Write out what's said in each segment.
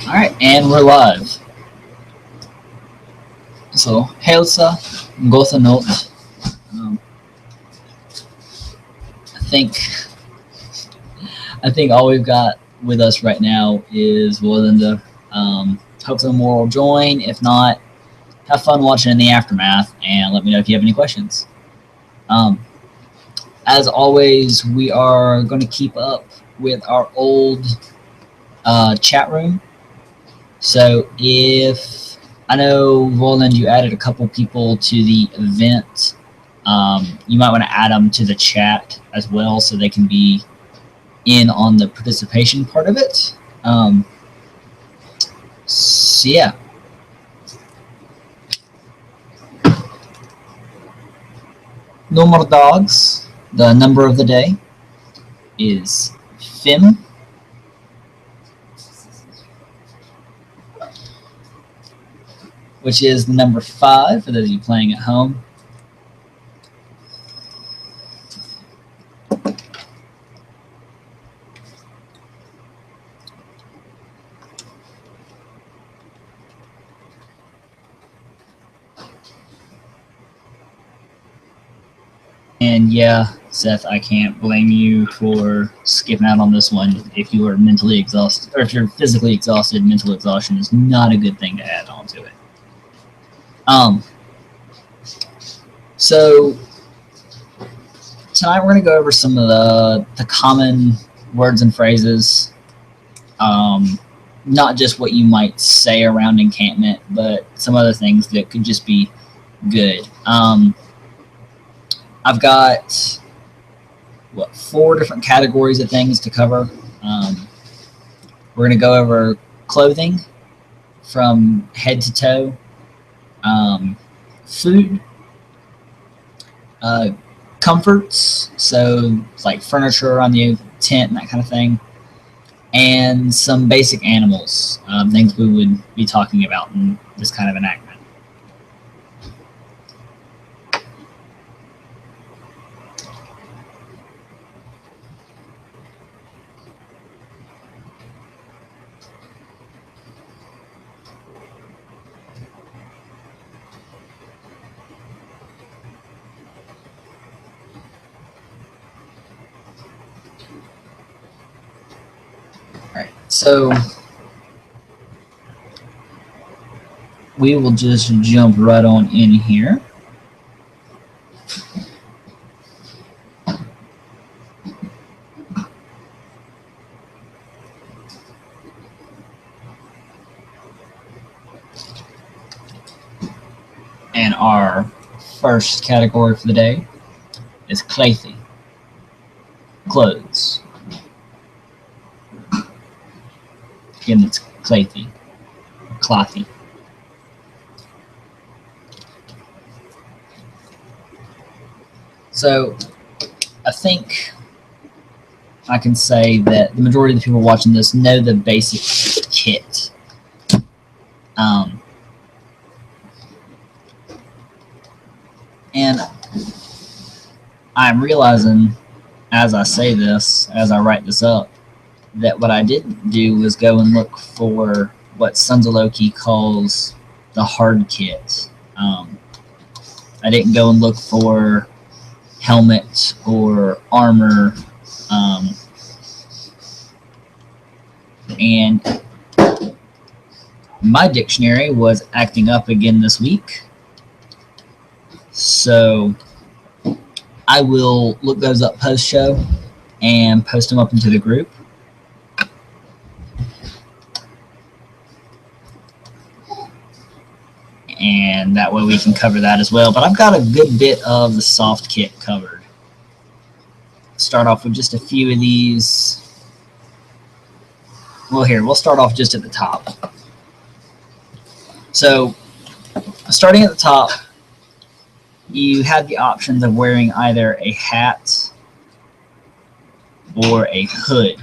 Alright, and we're live. So, Helsa, Gotha Note. I think I think all we've got with us right now is Wolinda. Hopefully more will join. If not, have fun watching in the aftermath and let me know if you have any questions. Um, as always, we are going to keep up with our old chat room. So if I know, Roland, you added a couple people to the event. You might want to add them to the chat as well so they can be in on the participation part of it. So yeah. No more dogs. The number of the day is Fim. Which is the number 5 for those of you playing at home. And yeah, Seth, I can't blame you for skipping out on this one if you are mentally exhausted, or if you're physically exhausted. Mental exhaustion is not a good thing to add on to it. So tonight we're going to go over some of the common words and phrases, not just what you might say around encampment, but some other things that could just be good. I've got 4 different categories of things to cover. We're going to go over clothing from head to toe, food, comforts, so like furniture around the tent and that kind of thing, and some basic animals, things we would be talking about in this kind of enactment. Alright, so we will just jump right on in here. And our first category for the day is clathy, clothes. Again, it's clathy, clothy. So I think I can say that the majority of the people watching this know the basic kit. And I'm realizing as I say this, as I write this up, that what I didn't do was go and look for what Sons of Loki calls the hard kit. I didn't go and look for helmet or armor, and my dictionary was acting up again this week, so I will look those up post-show and post them up into the group. And that way we can cover that as well. But I've got a good bit of the soft kit covered. Start off with just a few of these. Well, here, we'll start off just at the top. So, starting at the top, you have the options of wearing either a hat or a hood.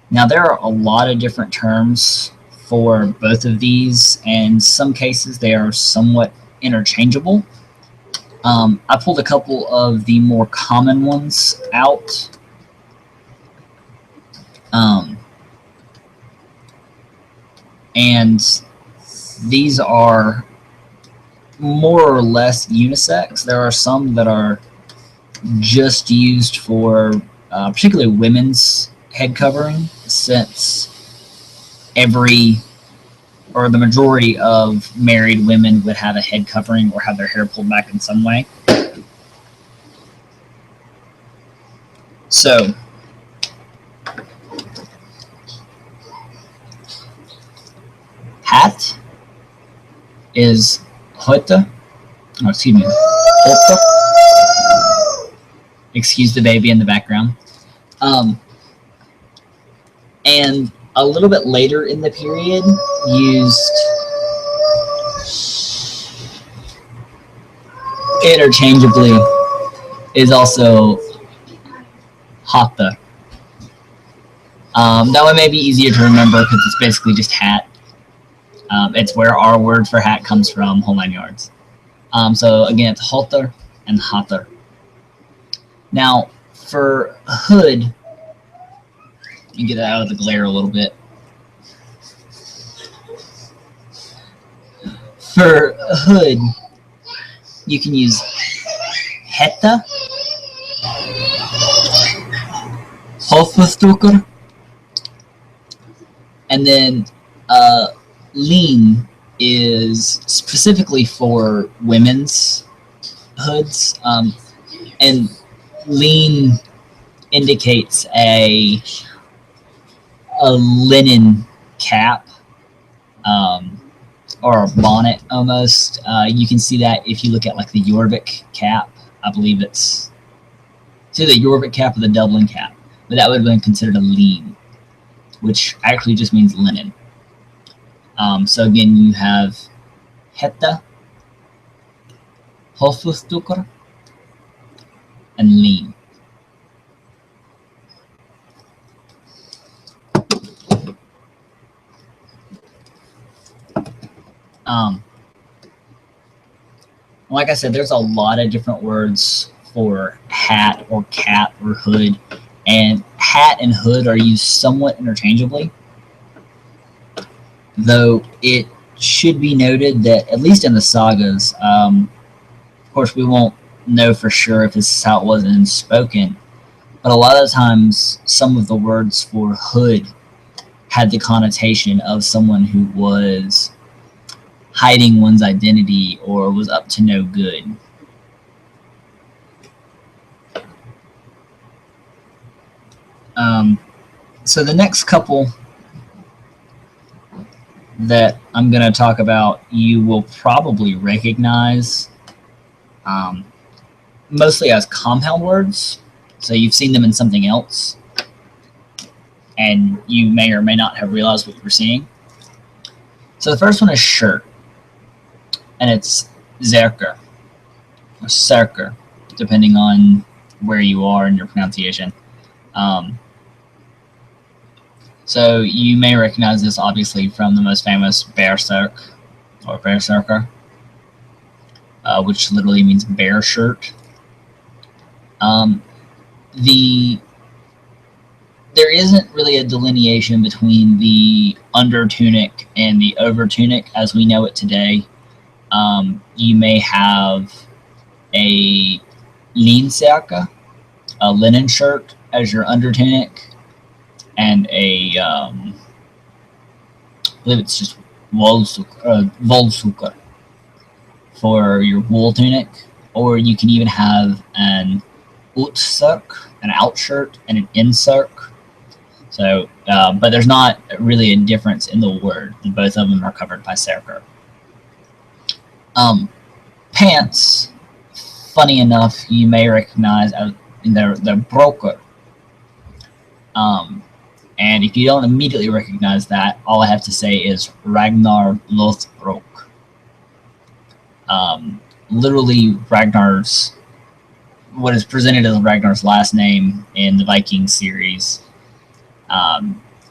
Now, there are a lot of different terms for both of these, and in some cases they are somewhat interchangeable. I pulled a couple of the more common ones out. And these are more or less unisex. There are some that are just used for particularly women's head covering, since every or the majority of married women would have a head covering or have their hair pulled back in some way. So hat is heute. Oh, excuse me. Heute. Excuse the baby in the background. And a little bit later in the period, used interchangeably, is also hata. That one may be easier to remember because it's basically just hat. It's where our word for hat comes from, whole 9 yards. So again, it's halter and hatter. Now, for hood, you get that out of the glare a little bit. For hood, you can use hetta, hoofddoeker, and then lean is specifically for women's hoods, and lean indicates a linen cap, or a bonnet almost. You can see that if you look at like the Jorvik cap. I believe it's either the Jorvik cap or the Dublin cap, but that would have been considered a lean, which actually just means linen. So again, you have hetta, hoofddoeker, and lean. Like I said, there's a lot of different words for hat or cap or hood, and hat and hood are used somewhat interchangeably, though it should be noted that at least in the sagas, of course we won't know for sure if this is how it was in spoken, but a lot of times some of the words for hood had the connotation of someone who was hiding one's identity or was up to no good. So the next couple that I'm going to talk about, you will probably recognize mostly as compound words. So you've seen them in something else, and you may or may not have realized what you were seeing. So the first one is shirt, and it's zerker, or serker, depending on where you are in your pronunciation. So you may recognize this obviously from the most famous Berserk, or Berserker, which literally means bear shirt. There isn't really a delineation between the under tunic and the over tunic as we know it today. You may have a linserke, a linen shirt, as your under tunic, and a I believe it's just volsuker for your wool tunic, or you can even have an utsirk, an outshirt, and an insirk. So, but there's not really a difference in the word. Both of them are covered by serker. Pants, funny enough, you may recognize as they're broker. And if you don't immediately recognize that, all I have to say is Ragnar Lothbrok. Literally, what is presented as Ragnar's last name in the Viking series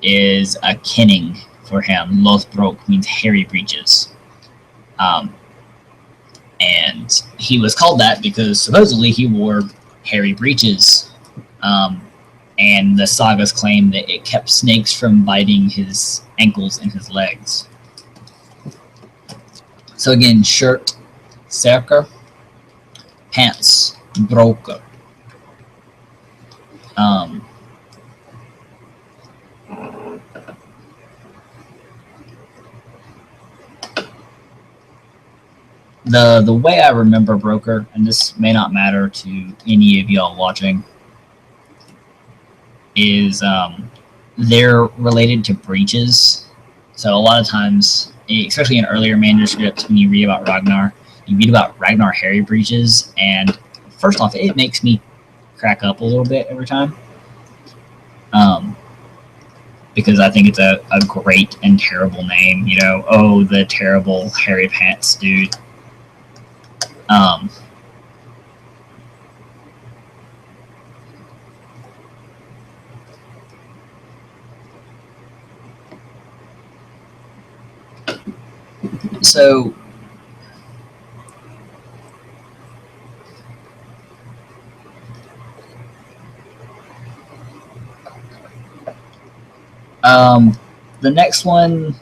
is a kenning for him. Lothbrok means hairy breeches. And he was called that because supposedly he wore hairy breeches. And the sagas claim that it kept snakes from biting his ankles and his legs. So again, shirt, Serker, pants, broker. The way I remember broker, and this may not matter to any of y'all watching, is they're related to breeches. So a lot of times, especially in earlier manuscripts, when you read about Ragnar, you read about Ragnar hairy breeches, and first off, it makes me crack up a little bit every time. Because I think it's a great and terrible name. You know, oh, the terrible hairy pants dude. So the next one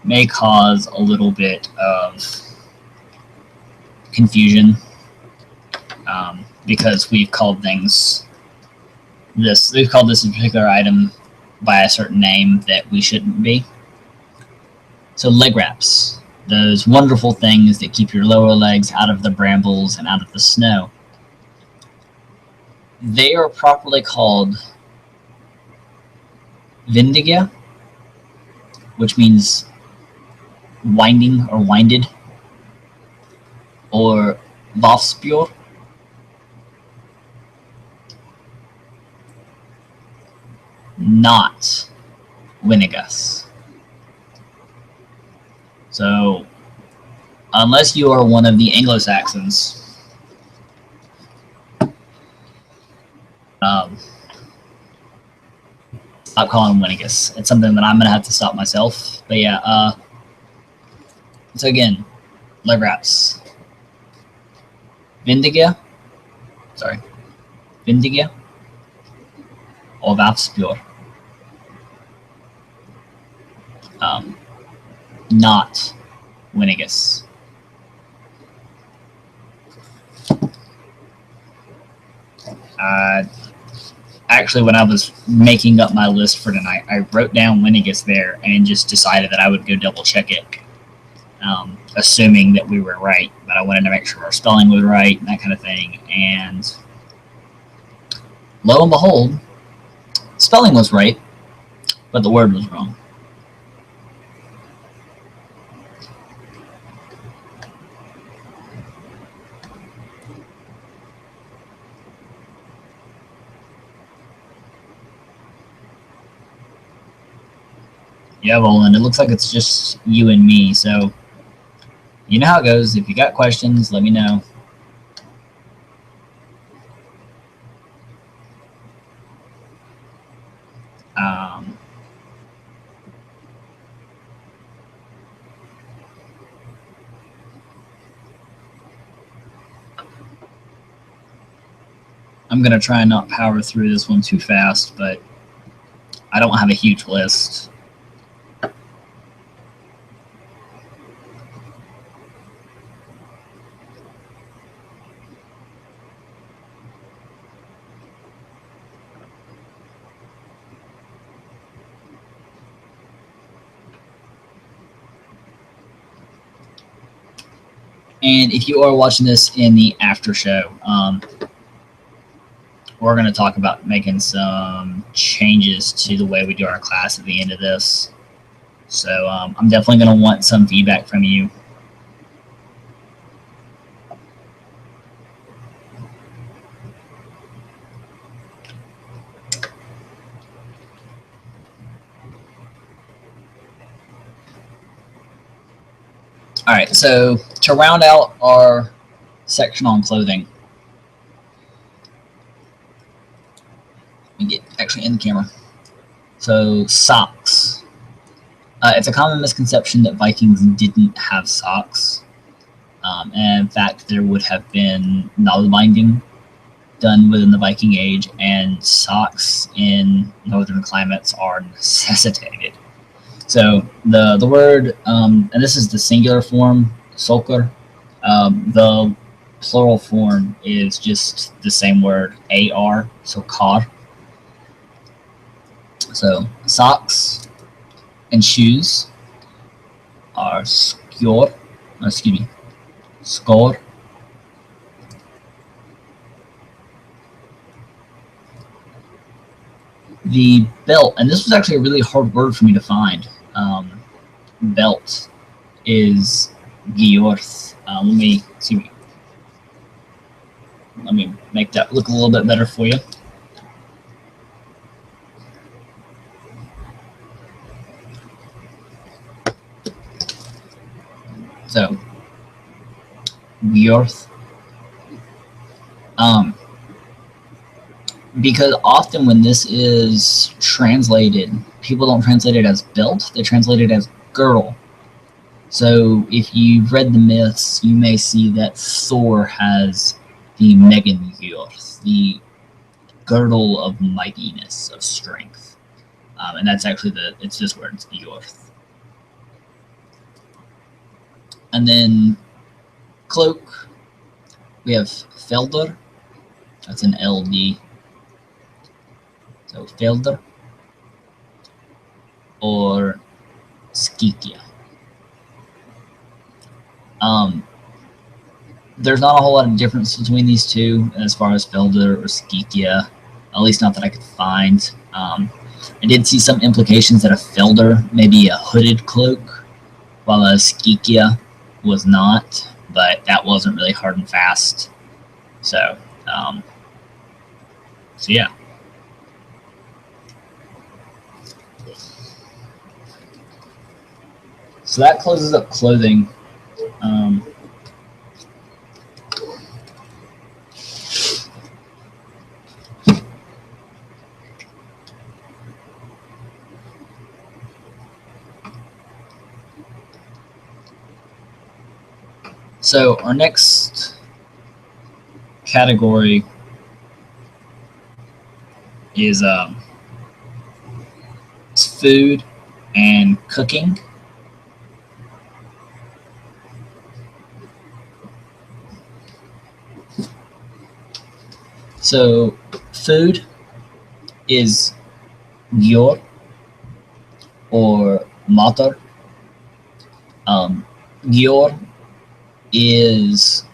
may cause a little bit of confusion because we've called things we've called this particular item by a certain name that we shouldn't be. So leg wraps, those wonderful things that keep your lower legs out of the brambles and out of the snow, they are properly called vindigia, which means winding or winded, or vafspjord, not winigas. So unless you are one of the Anglo-Saxons, stop calling them winigas. It's something that I'm going to have to stop myself. But yeah, so again, leg wraps. Vindigia, or vafspjord. Not winigas. Actually, when I was making up my list for tonight, I wrote down winigas there and just decided that I would go double check it, assuming that we were right. But I wanted to make sure our spelling was right and that kind of thing. And lo and behold, spelling was right, but the word was wrong. Yeah, Roland, it looks like it's just you and me, so you know how it goes. If you got questions, let me know. I'm going to try and not power through this one too fast, but I don't have a huge list. And if you are watching this in the after show, we're going to talk about making some changes to the way we do our class at the end of this. So I'm definitely going to want some feedback from you. All right, so to round out our section on clothing, let me get actually in the camera. So socks. It's a common misconception that Vikings didn't have socks. And in fact, there would have been knotted binding done within the Viking Age, and socks in northern climates are necessitated. So the word, and this is the singular form, sulker. The plural form is just the same word, ar, so kar. So socks and shoes are skjor, excuse me, skor. The belt, and this was actually a really hard word for me to find. Belt is Giorth. Let me see. Let me make that look a little bit better for you. So Giorth. Um, because often when this is translated, people don't translate it as belt; they translate it as girdle. So if you've read the myths, you may see that Thor has the Megingjörð, the girdle of mightiness, of strength. And that's actually it's this word, it's Gjörð. And then cloak, we have Felder, that's an LD. So Felder or Skikia. There's not a whole lot of difference between these two as far as Felder or Skikia, at least not that I could find. I did see some implications that a Felder may be a hooded cloak, while a Skikia was not, but that wasn't really hard and fast. So yeah. So that closes up clothing. So our next category is food and cooking. So food is gyor or matar. Gyor is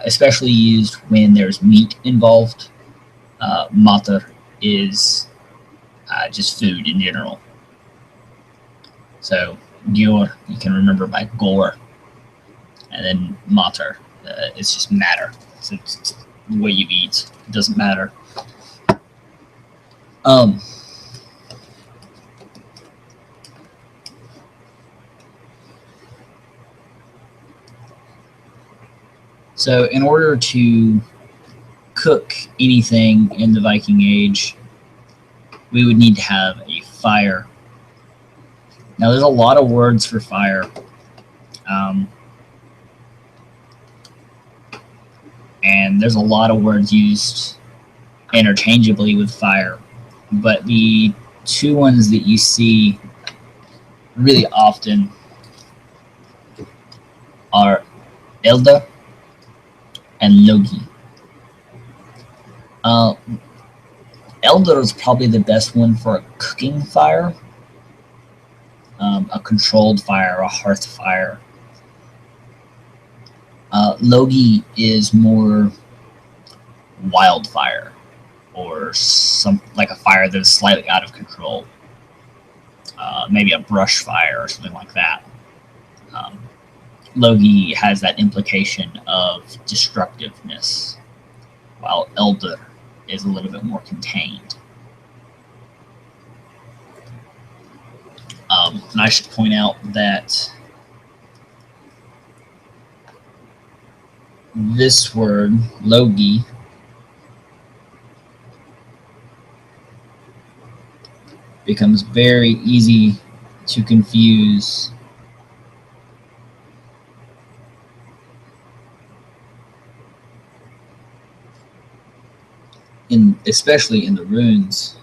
especially used when there's meat involved. Matar is just food in general. So gyor you can remember by gore, and then matar it's just matter. It's the way you eat. It doesn't matter. So in order to cook anything in the Viking Age, we would need to have a fire. Now, there's a lot of words for fire. And there's a lot of words used interchangeably with fire. But the two ones that you see really often are Elda and Logi. Elder is probably the best one for a cooking fire, a controlled fire, a hearth fire. Logi is more wildfire, or some like a fire that is slightly out of control. Maybe a brush fire or something like that. Logi has that implication of destructiveness, while Elder is a little bit more contained. And I should point out that this word, Logi, becomes very easy to confuse especially in the runes.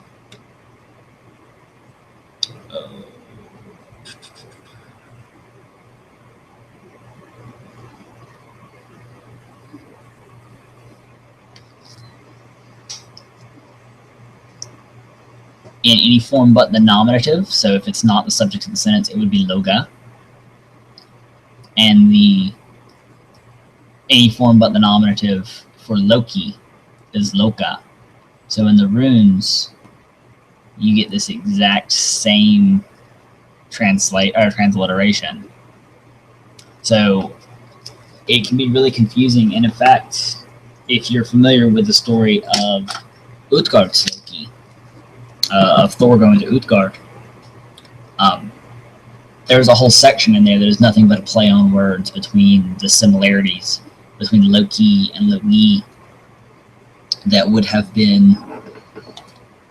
in any form but the nominative. So if it's not the subject of the sentence, it would be loga. And the any form but the nominative for Loki is loka. So in the runes, you get this exact same transliteration. So it can be really confusing. And in fact, if you're familiar with the story of Utgard's Loki, of Thor going to Utgard, there's a whole section in there that is nothing but a play on words between the similarities between Loki and Logi that would have been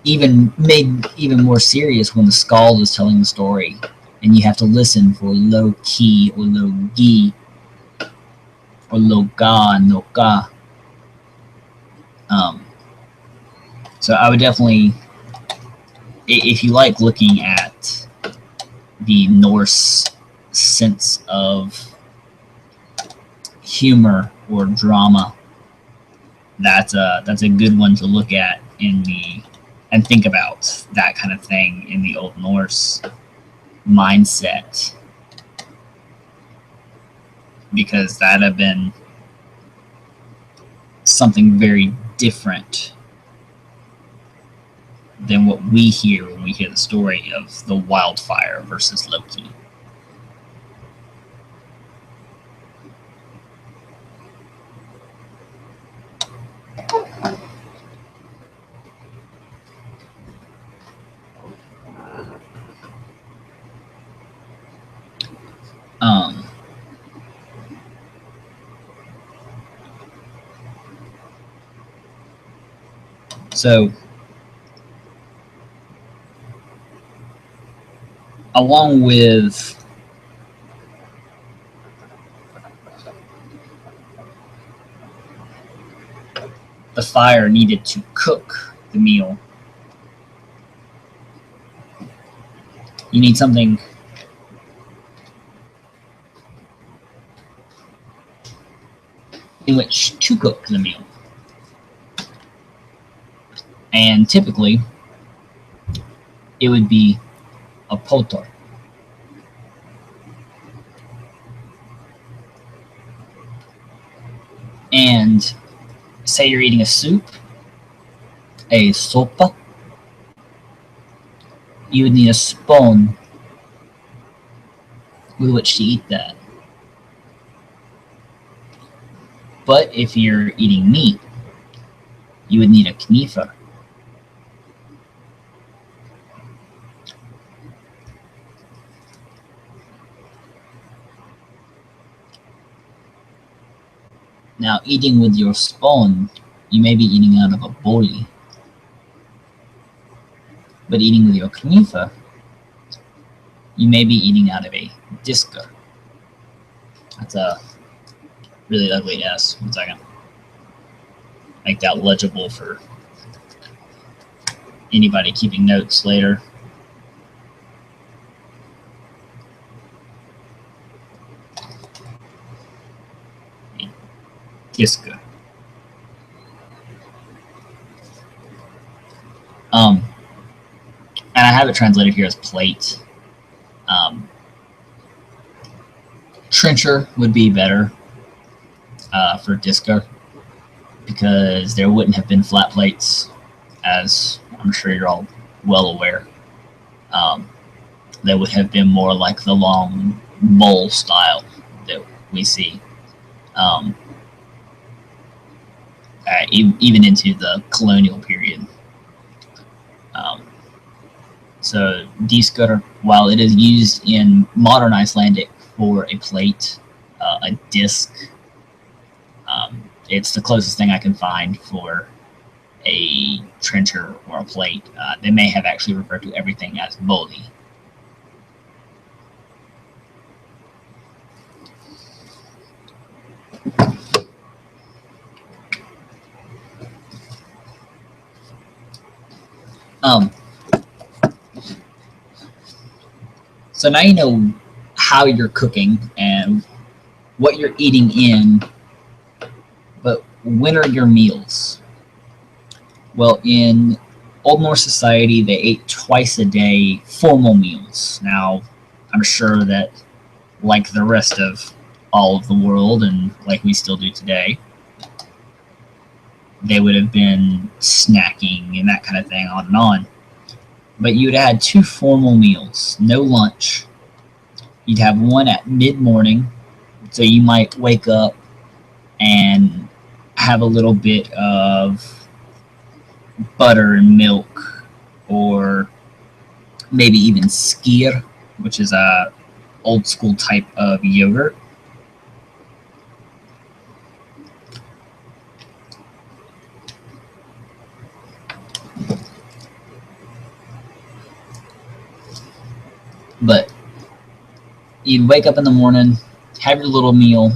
even made even more serious when the Skald is telling the story, and you have to listen for Loki or Logi or Loga and Loka. So I would definitely, if you like looking at the Norse sense of humor or drama, that's a good one to look at and think about that kind of thing in the Old Norse mindset, because that have been something very different than what we hear when we hear the story of the wildfire versus Loki. So along with the fire needed to cook the meal, you need something in which to cook the meal. And typically, it would be a potor. And say you're eating a soup, a sopa, you would need a spoon with which to eat that. But if you're eating meat, you would need a knifer. Now, eating with your spoon, you may be eating out of a bowl. But eating with your knifer, you may be eating out of a disker. That's a really ugly S. 1 second. Make that legible for anybody keeping notes later. Disker. And I have it translated here as plate. Trencher would be better for disker, because there wouldn't have been flat plates, as I'm sure you're all well aware. That would have been more like the long bowl style that we see, even into the colonial period. So disker, while it is used in modern Icelandic for a plate, a disc, it's the closest thing I can find for a trencher or a plate. They may have actually referred to everything as boli. So now you know how you're cooking and what you're eating in, but when are your meals? Well, in Old Norse society, they ate twice a day formal meals. Now, I'm sure that, like the rest of all of the world, and like we still do today, they would have been snacking and that kind of thing, on and on. But you would have had two formal meals, no lunch. You'd have one at mid morning, so you might wake up and have a little bit of butter and milk, or maybe even skyr, which is a old school type of yogurt. But you'd wake up in the morning, have your little meal,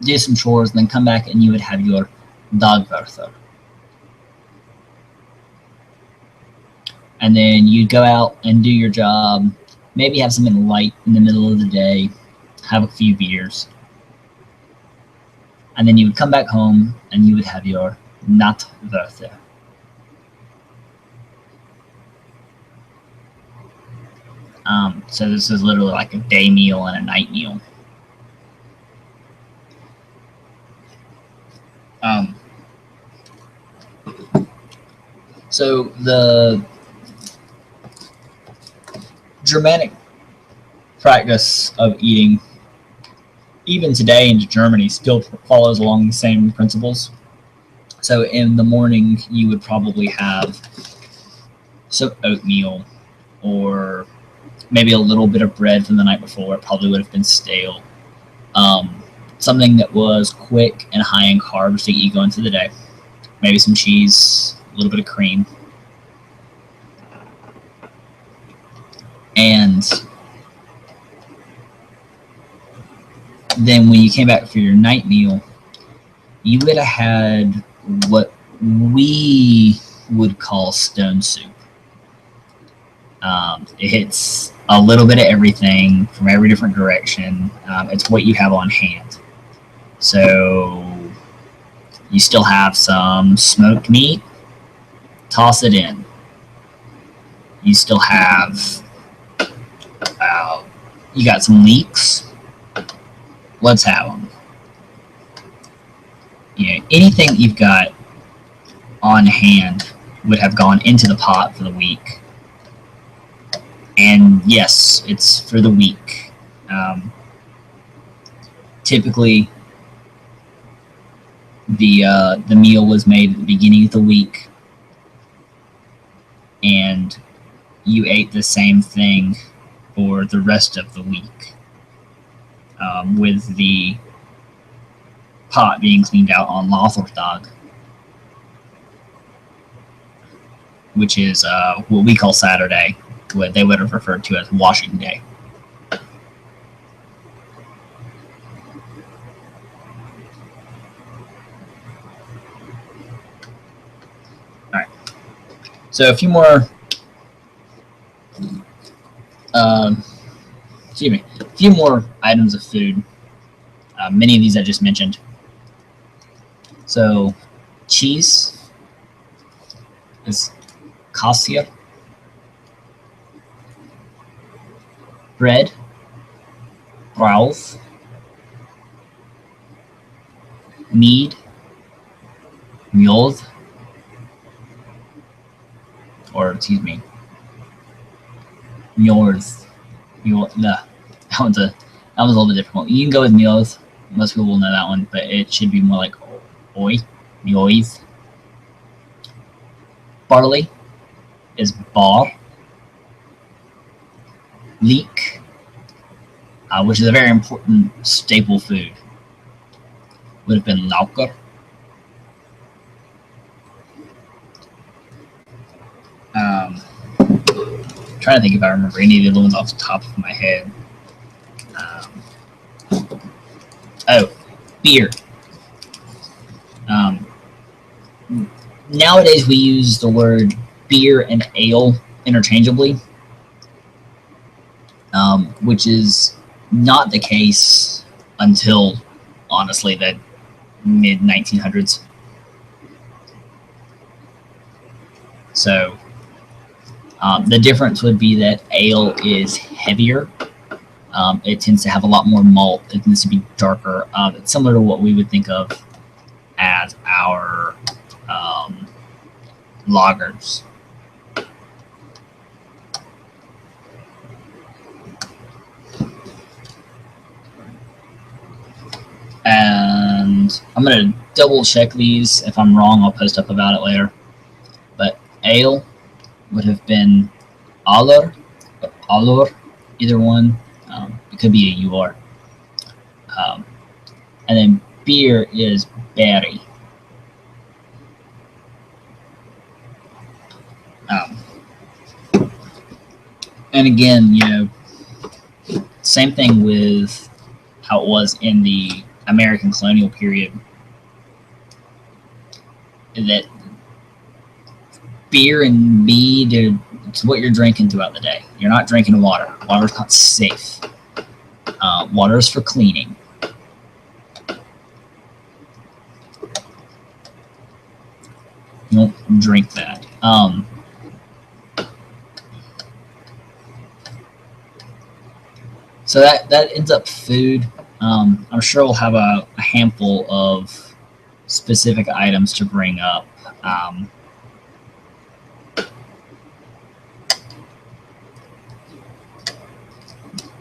do some chores, and then come back and you would have your dagvörður. And then you'd go out and do your job, maybe have something light in the middle of the day, have a few beers. And then you would come back home and you would have your nattvörður. So this is literally like a day meal and a night meal. So the Germanic practice of eating, even today in Germany, still follows along the same principles. So in the morning, you would probably have some oatmeal, or maybe a little bit of bread from the night before. It probably would have been stale. Something that was quick and high in carbs to eat going into the day. Maybe some cheese, a little bit of cream. And then when you came back for your night meal, you would have had what we would call stone soup. It hits a little bit of everything from every different direction. It's what you have on hand. So you still have some smoked meat, toss it in. You still have, you got some leeks, let's have them. You know, anything that you've got on hand would have gone into the pot for the week. And yes, it's for the week. Typically, the meal was made at the beginning of the week, and you ate the same thing for the rest of the week, with the pot being cleaned out on Laughardag, which is what we call Saturday, what they would have referred to as washing day. All right. So a few more, a few more items of food. Many of these I just mentioned. So cheese is kasir. Bread, brauð. Mead, mjólk, or excuse me, mjólk. That one's a little bit difficult. You can go with mjólk. Most people will know that one, but it should be more like mjólk. Barley is bar. Leek, which is a very important staple food, would have been lauker. Trying to think if I remember any of the other ones off the top of my head. Beer. Nowadays we use the word beer and ale interchangeably, which is not the case until, honestly, the mid-1900s. So The difference would be that ale is heavier. It tends to have a lot more malt. It tends to be darker. It's similar to what we would think of as our lagers. And I'm going to double check these. If I'm wrong, I'll post up about it later. But ale would have been alor, either one. It could be a UR. And then beer is berry. And again, same thing with how it was in the American colonial period, that beer and mead, it's what you're drinking throughout the day. You're not drinking water. Water's not safe. Water is for cleaning. You don't drink that. So that ends up food. I'm sure we'll have a handful of specific items to bring up.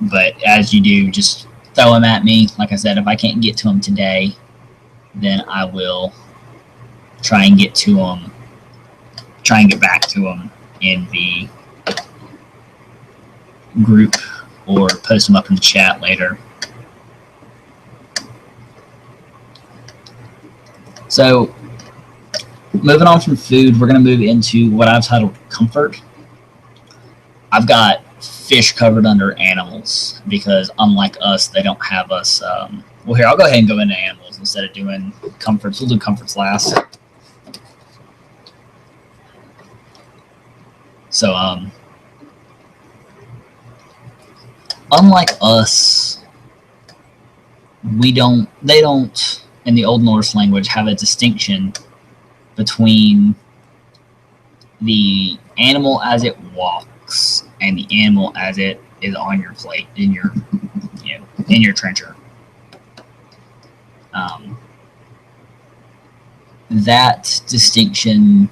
But as you do, just throw them at me. Like I said, if I can't get to them today, then I will try and get to them, try and get back to them in the group or post them up in the chat later. So moving on from food, we're going to move into what I've titled comfort. I've got fish covered under animals because unlike us, they don't have us. Well, here, I'll go ahead and go into animals instead of doing comforts. We'll do comforts last. So, unlike us, they don't, in the Old Norse language, have a distinction between the animal as it walks and the animal as it is on your plate, in your trencher. That distinction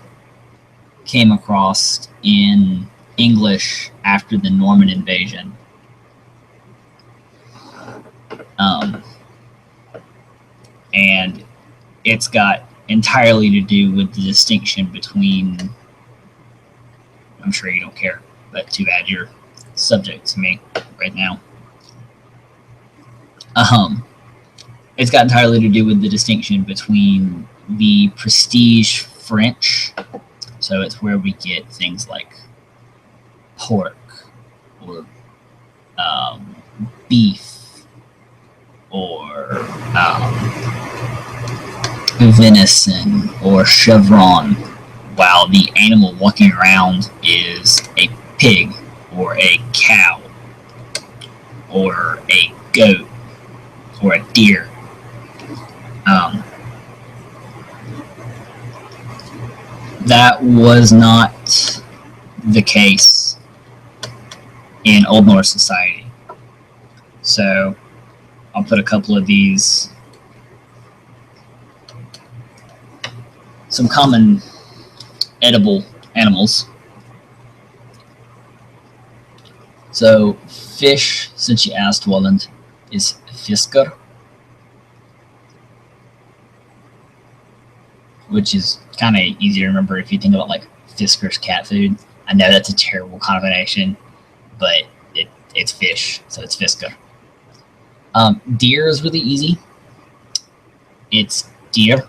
came across in English after the Norman invasion. And it's got entirely to do with the distinction between, I'm sure you don't care, but too bad you're subject to me right now. It's got entirely to do with the distinction between the prestige French, so it's where we get things like pork or beef or venison or chevron, while the animal walking around is a pig or a cow or a goat or a deer. That was not the case in Old Norse society. So I'll put a couple of these, some common edible animals. So fish, since you asked, Welland, is fisker, which is kind of easy to remember if you think about like Fisker's cat food. I know that's a terrible combination, but it's fish, so it's fisker. Deer is really easy. It's deer.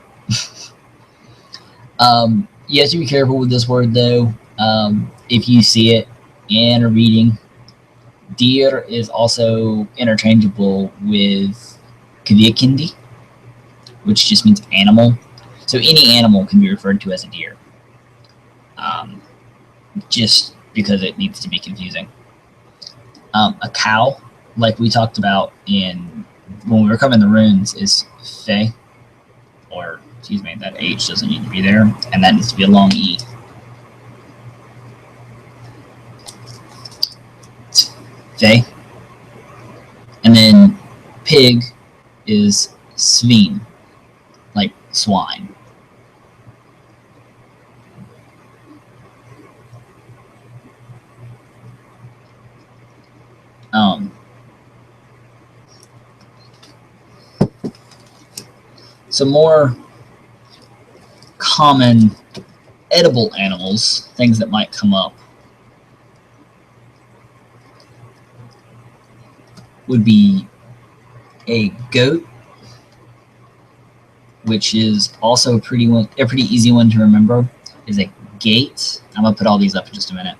You have to be careful with this word though. If you see it in a reading, deer is also interchangeable with kvikindi, which just means animal. So any animal can be referred to as a deer, just because it needs to be confusing. A cow, like we talked about when we were covering the runes, is fe, or excuse me, that H doesn't need to be there, and that needs to be a long E. Fe. And then pig is svin, like swine. Some more common edible animals, things that might come up, would be a goat, which is also a pretty easy one to remember, is a gate. I'm gonna put all these up in just a minute.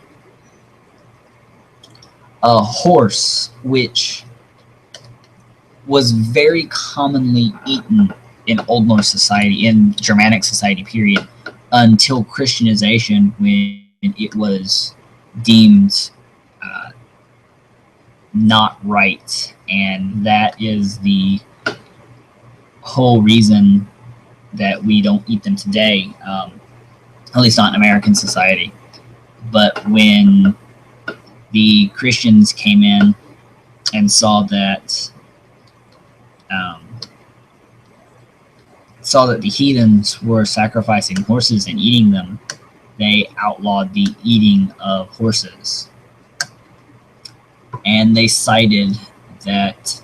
A horse, which was very commonly eaten in Old Norse society, in Germanic society, period, until Christianization, when it was deemed not right. And that is the whole reason that we don't eat them today, at least not in American society. But when the Christians came in and saw that the heathens were sacrificing horses and eating them, they outlawed the eating of horses. And they cited that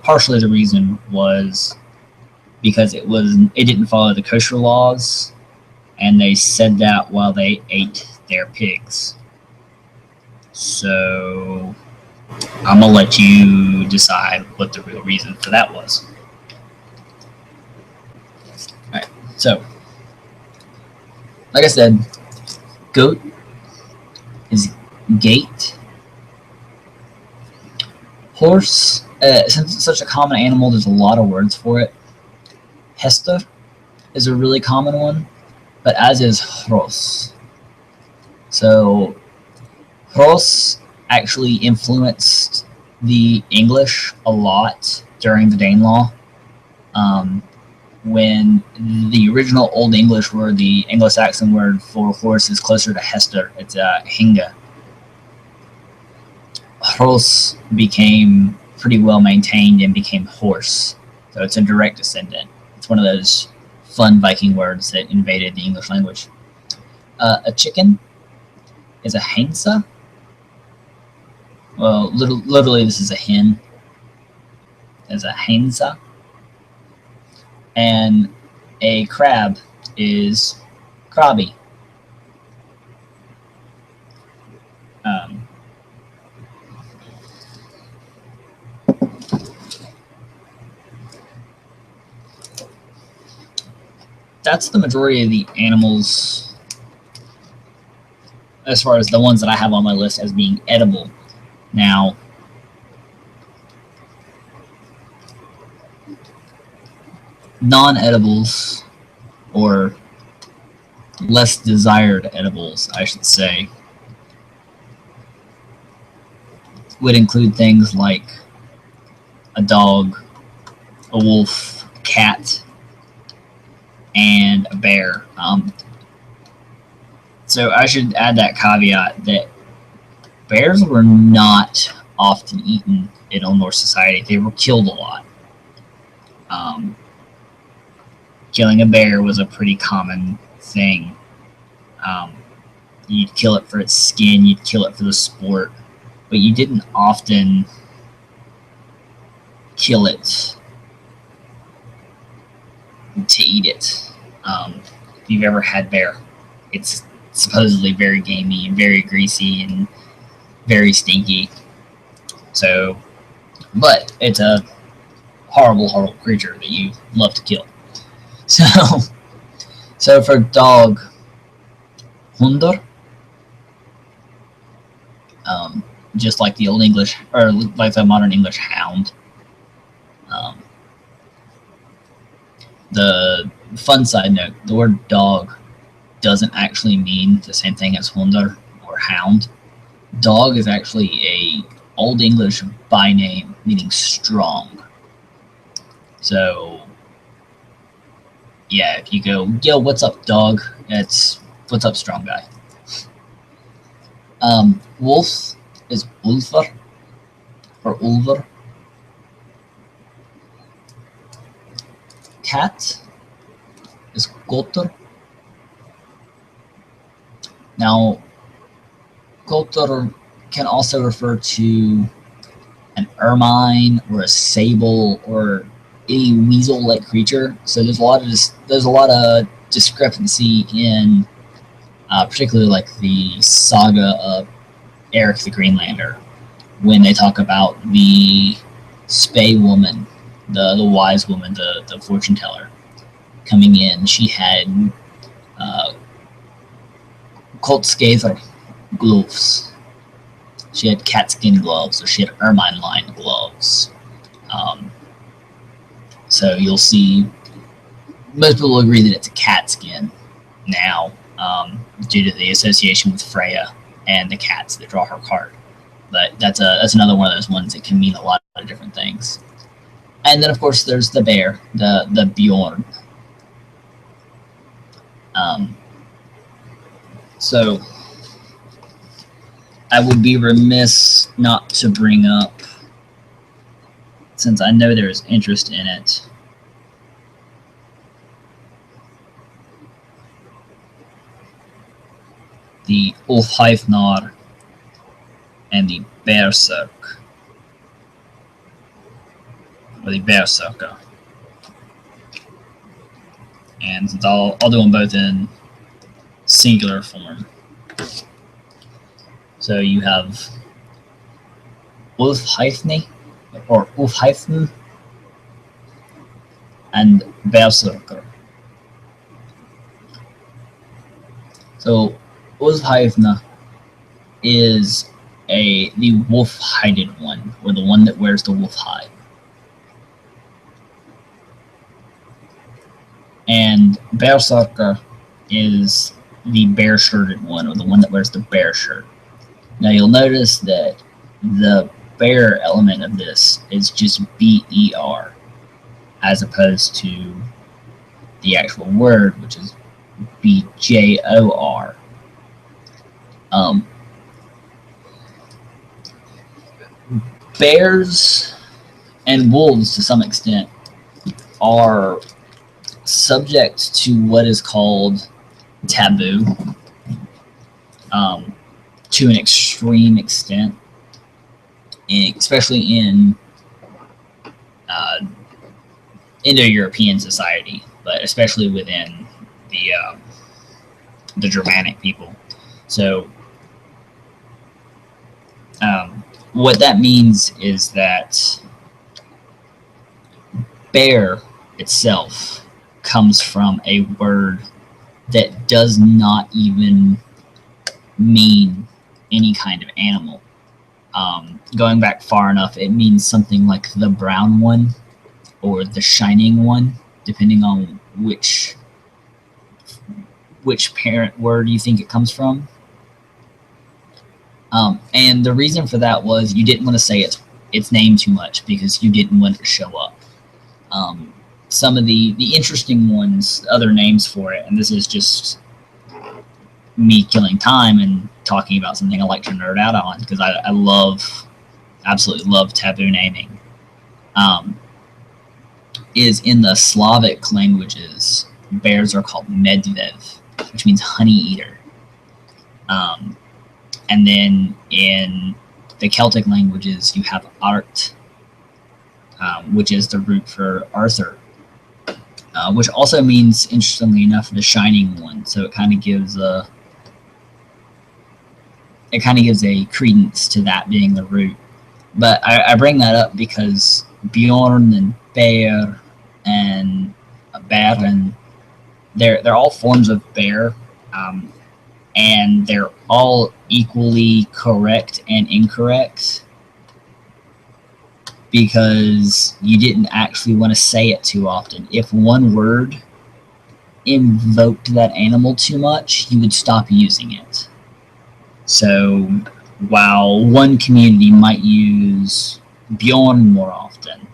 partially the reason was because it didn't follow the kosher laws, and they said that while they ate their pigs. So I'm gonna let you decide what the real reason for that was. Alright, so like I said, goat is gate. Horse, since it's such a common animal, there's a lot of words for it. Hester is a really common one, but as is hross. So hross actually influenced the English a lot during the Danelaw. When the original Old English word, the Anglo-Saxon word for horse, is closer to Hester, it's hinga. Hross became pretty well maintained and became horse, so it's a direct descendant. It's one of those fun Viking words that invaded the English language. A chicken is a hensa. Well, literally this is a hen. Is a hensa. And a crab is krabby. That's the majority of the animals, as far as the ones that I have on my list as being edible. Now, non-edibles, or less desired edibles, I should say, would include things like a dog, a wolf, a cat, and a bear. So I should add that caveat that bears were not often eaten in Old Norse society. They were killed a lot. Killing a bear was a pretty common thing. You'd kill it for its skin, you'd kill it for the sport, but you didn't often kill it to eat it. If you've ever had bear, it's supposedly very gamey and very greasy and very stinky. So, but it's a horrible, horrible creature that you love to kill. So for dog, hundar, just like the Old English, or like the modern English hound. The fun side note, the word dog doesn't actually mean the same thing as hundar or hound. Dog is actually a Old English by name meaning strong. So yeah, if you go, yo, what's up, dog? It's what's up, strong guy. Wolf is ulfar. or ulver. Cat is kotter. Now, kotter can also refer to an ermine or a sable or any weasel-like creature. So there's a lot of discrepancy in, particularly like the saga of Eric the Greenlander, when they talk about the Spey woman, the wise woman, the fortune teller, coming in. She had uh, Coltskaver gloves. She had catskin gloves, or she had ermine-lined gloves. Um, so you'll see most people agree that it's a cat skin now, due to the association with Freya and the cats that draw her card. But that's another one of those ones that can mean a lot of different things. And then of course there's the bear, the Bjorn. So I would be remiss not to bring up, since I know there's interest in it, the Ulfheifnar and the Berserk, or the Berserker. And since I'll do them both in singular form. So you have Ulfheifni, or Ulfheifn, and Berserker. So Ulfheifna is the wolf-hided one, or the one that wears the wolf hide. And Berserker is the bear-shirted one, or the one that wears the bear shirt. Now you'll notice that the bear element of this is just BER, as opposed to the actual word, which is BJOR. Bears and wolves, to some extent, are subject to what is called taboo, to an extreme extent, especially in Indo-European society, but especially within the Germanic people. So what that means is that bear itself comes from a word that does not even mean any kind of animal. Going back far enough, it means something like the brown one or the shining one, depending on which parent word you think it comes from. And the reason for that was you didn't want to say its name too much because you didn't want it to show up. Some of the interesting ones, other names for it, and this is just me killing time and talking about something I like to nerd out on, because I absolutely love taboo naming, is in the Slavic languages, bears are called medvev, which means honey eater. And then in the Celtic languages, you have art, which is the root for Arthur, which also means, interestingly enough, the shining one. So it kind of gives a credence to that being the root. But I bring that up because Bjorn and bear and Baron, they're all forms of bear, and they're all equally correct and incorrect, because you didn't actually want to say it too often. If one word invoked that animal too much, you would stop using it. So while one community might use Bjorn more often,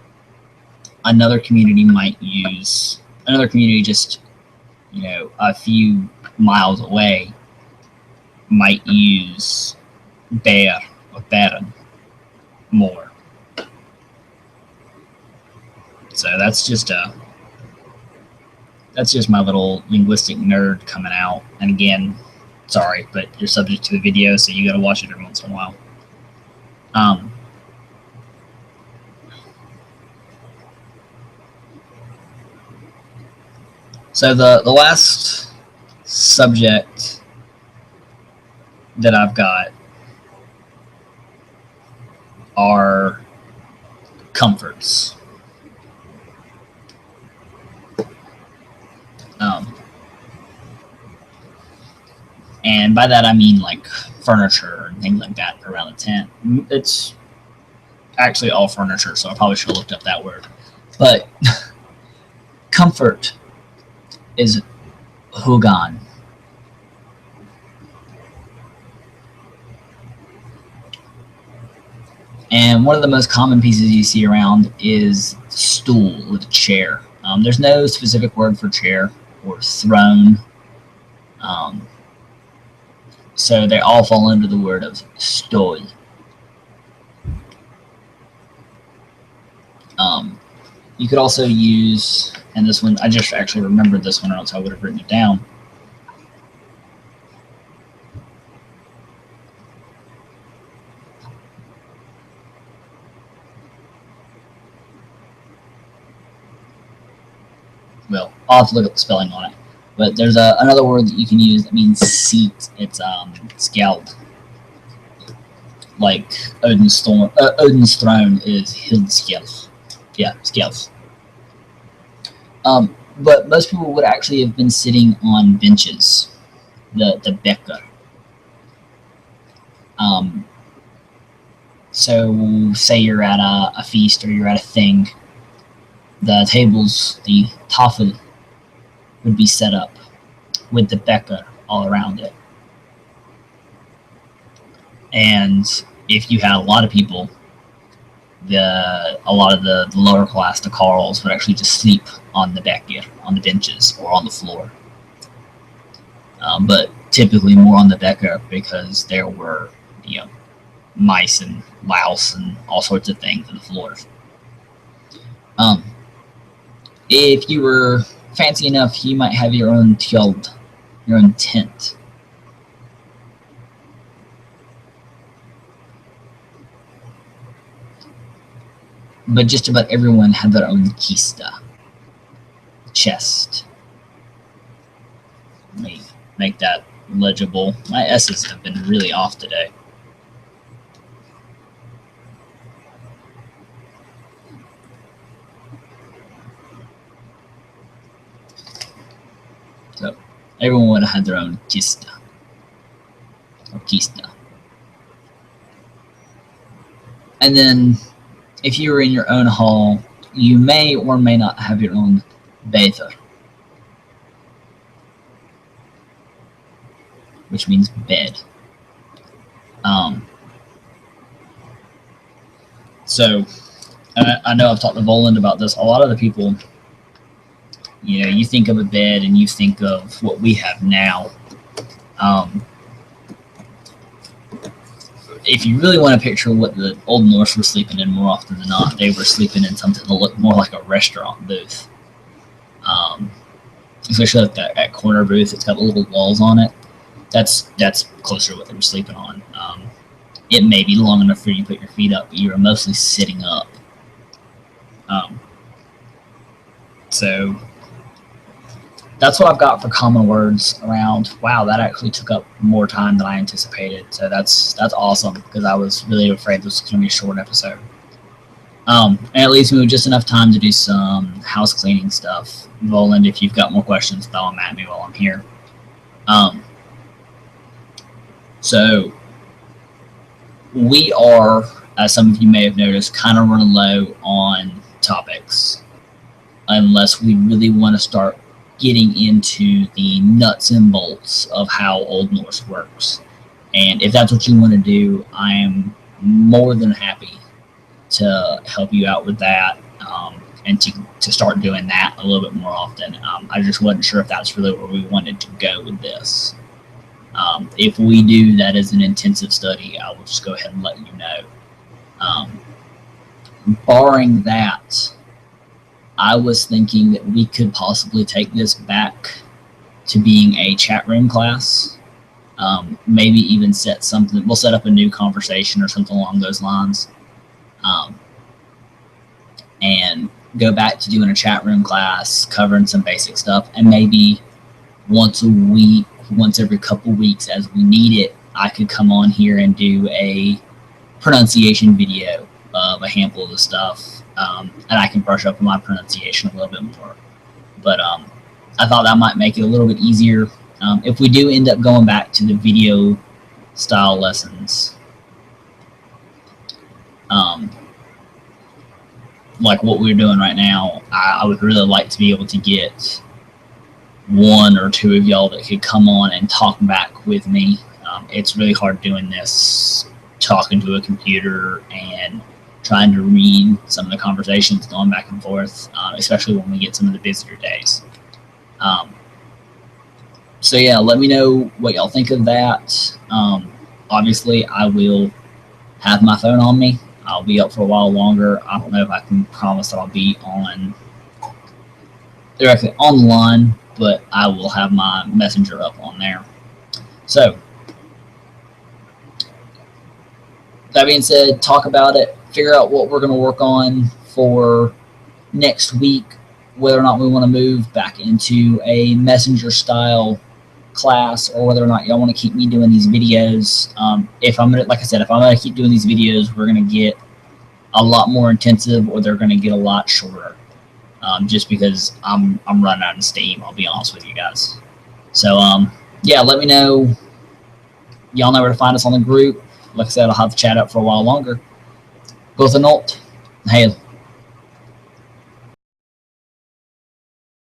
another community just, a few miles away might use bear or Baron more. So that's just my little linguistic nerd coming out. And again, sorry, but you're subject to the video, so you got to watch it every once in a while. So the last subject that I've got are comforts. And by that I mean like furniture and things like that around the tent. It's actually all furniture, so I probably should have looked up that word. But comfort is hugan. And one of the most common pieces you see around is stool with a chair. There's no specific word for chair or throne. So they all fall under the word of stol. You could also use, and this one, I just actually remembered this one, or else I would have written it down. Well, I'll have to look up the spelling on it. But there's another word that you can use that means seat. It's skjald. Like Odin's throne is Hildskjeld. Yeah, skjeld. But most people would actually have been sitting on benches, the bekker. So say you're at a feast or you're at a thing, the tables, the tafel, would be set up with the bekker all around it. And if you had a lot of people, a lot of the lower class, the Karls, would actually just sleep on the bekker, on the benches, or on the floor. But typically more on the bekker because there were, mice and louse and all sorts of things on the floors. If you were fancy enough, you might have your own tjald, your own tent. But just about everyone had their own kista, chest. Let me make that legible. My S's have been really off today. So everyone would have had their own kista, or kista. And then if you were in your own hall, you may or may not have your own beither, which means bed. So I know I've talked to Voland about this. A lot of the people, you think of a bed and you think of what we have now. If you really want to picture what the Old Norse were sleeping in, more often than not, they were sleeping in something that looked more like a restaurant booth. Especially like that corner booth, it's got little walls on it. That's closer to what they were sleeping on. It may be long enough for you to put your feet up, but you were mostly sitting up. So that's what I've got for common words around. Wow, that actually took up more time than I anticipated. So that's awesome, because I was really afraid this was going to be a short episode. And it leaves me with just enough time to do some house cleaning stuff. Voland, if you've got more questions, throw them at me while I'm here. So we are, as some of you may have noticed, kind of running low on topics, unless we really want to start getting into the nuts and bolts of how Old Norse works. And if that's what you want to do, I am more than happy to help you out with that, and to start doing that a little bit more often. I just wasn't sure if that's really where we wanted to go with this. If we do that as an intensive study, I will just go ahead and let you know. Barring that, I was thinking that we could possibly take this back to being a chat room class. Maybe even set something. We'll set up a new conversation or something along those lines, and go back to doing a chat room class, covering some basic stuff, and maybe once a week, once every couple weeks, as we need it, I could come on here and do a pronunciation video of a handful of the stuff, and I can brush up on my pronunciation a little bit more. But I thought that might make it a little bit easier. If we do end up going back to the video style lessons, like what we're doing right now, I would really like to be able to get one or two of y'all that could come on and talk back with me. It's really hard doing this, talking to a computer and trying to read some of the conversations going back and forth, especially when we get some of the busier days. So yeah, let me know what y'all think of that. Obviously, I will have my phone on me. I'll be up for a while longer. I don't know if I can promise that I'll be on directly online, but I will have my messenger up on there. So that being said, talk about it, figure out what we're going to work on for next week, whether or not we want to move back into a messenger style class, or whether or not y'all want to keep me doing these videos. If I'm gonna, like I said, if I'm gonna keep doing these videos, we're gonna get a lot more intensive, or they're gonna get a lot shorter. Just because I'm running out of steam, I'll be honest with you guys. So yeah, let me know. Y'all know where to find us on the group. Like I said, I'll have the chat up for a while longer. Go with the note. Hey,